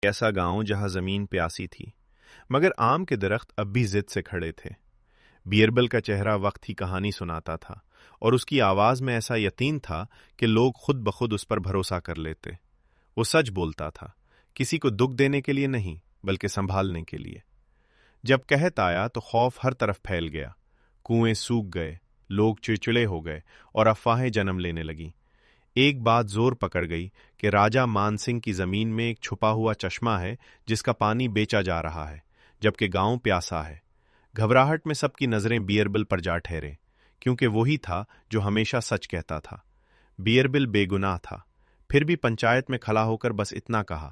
ایسا گاؤں جہاں زمین پیاسی تھی مگر آم کے درخت اب بھی ضد سے کھڑے تھے۔ بیربل کا چہرہ وقت ہی کہانی سناتا تھا اور اس کی آواز میں ایسا یقین تھا کہ لوگ خود بخود اس پر بھروسہ کر لیتے۔ وہ سچ بولتا تھا، کسی کو دکھ دینے کے لیے نہیں بلکہ سنبھالنے کے لیے۔ جب قحط آیا تو خوف ہر طرف پھیل گیا، کنویں سوکھ گئے، لوگ چڑچڑے ہو گئے اور افواہیں جنم لینے لگیں۔ ایک بات زور پکڑ گئی کہ راجہ مان سنگھ کی زمین میں ایک چھپا ہوا چشمہ ہے جس کا پانی بیچا جا رہا ہے، جبکہ گاؤں پیاسا ہے۔ گھبراہٹ میں سب کی نظریں بیربل پر جا ٹھہرے، کیونکہ وہی تھا جو ہمیشہ سچ کہتا تھا۔ بیربل بے گناہ تھا، پھر بھی پنچایت میں کھڑا ہو کر بس اتنا کہا،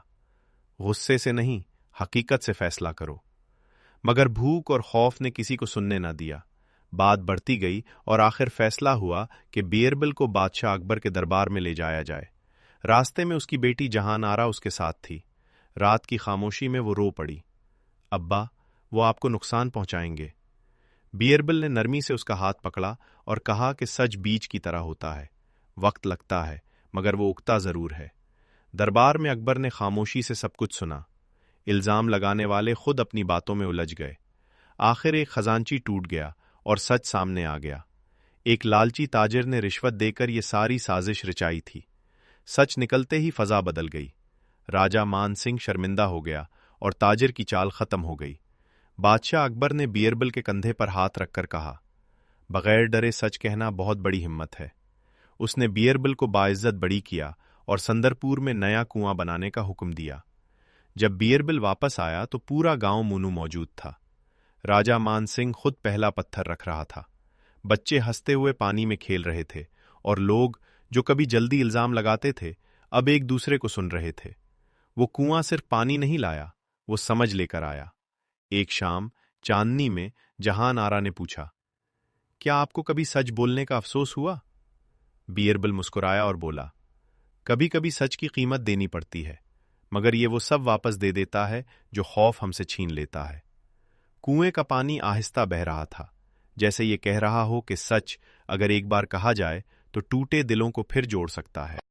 غصے سے نہیں، حقیقت سے فیصلہ کرو۔ مگر بھوک اور خوف نے کسی کو سننے نہ دیا۔ بات بڑھتی گئی اور آخر فیصلہ ہوا کہ بیربل کو بادشاہ اکبر کے دربار میں لے جایا جائے۔ راستے میں اس کی بیٹی جہان آرا اس کے ساتھ تھی۔ رات کی خاموشی میں وہ رو پڑی، ابا، وہ آپ کو نقصان پہنچائیں گے۔ بیربل نے نرمی سے اس کا ہاتھ پکڑا اور کہا کہ سچ بیج کی طرح ہوتا ہے، وقت لگتا ہے مگر وہ اگتا ضرور ہے۔ دربار میں اکبر نے خاموشی سے سب کچھ سنا۔ الزام لگانے والے خود اپنی باتوں میں الجھ گئے۔ آخر ایک خزانچی ٹوٹ گیا اور سچ سامنے آ گیا۔ ایک لالچی تاجر نے رشوت دے کر یہ ساری سازش رچائی تھی۔ سچ نکلتے ہی فضا بدل گئی۔ راجہ مان سنگھ شرمندہ ہو گیا اور تاجر کی چال ختم ہو گئی۔ بادشاہ اکبر نے بیربل کے کندھے پر ہاتھ رکھ کر کہا، بغیر ڈرے سچ کہنا بہت بڑی ہمت ہے۔ اس نے بیربل کو باعزت بری کیا اور سندرپور میں نیا کنواں بنانے کا حکم دیا۔ جب بیربل واپس آیا تو پورا گاؤں مونو موجود تھا۔ راجہ مان سنگھ خود پہلا پتھر رکھ رہا تھا۔ بچے ہنستے ہوئے پانی میں کھیل رہے تھے اور لوگ جو کبھی جلدی الزام لگاتے تھے اب ایک دوسرے کو سن رہے تھے۔ وہ کنواں صرف پانی نہیں لایا، وہ سمجھ لے کر آیا۔ ایک شام چاندنی میں جہان آرا نے پوچھا، کیا آپ کو کبھی سچ بولنے کا افسوس ہوا؟ بیربل مسکرایا اور بولا، کبھی کبھی سچ کی قیمت دینی پڑتی ہے، مگر یہ وہ سب واپس دے دیتا ہے جو خوف ہم سے چھین لیتا ہے۔ کنویں کا پانی آہستہ بہہ رہا تھا، جیسے یہ کہہ رہا ہو کہ سچ اگر ایک بار کہا جائے تو ٹوٹے دلوں کو پھر جوڑ سکتا ہے۔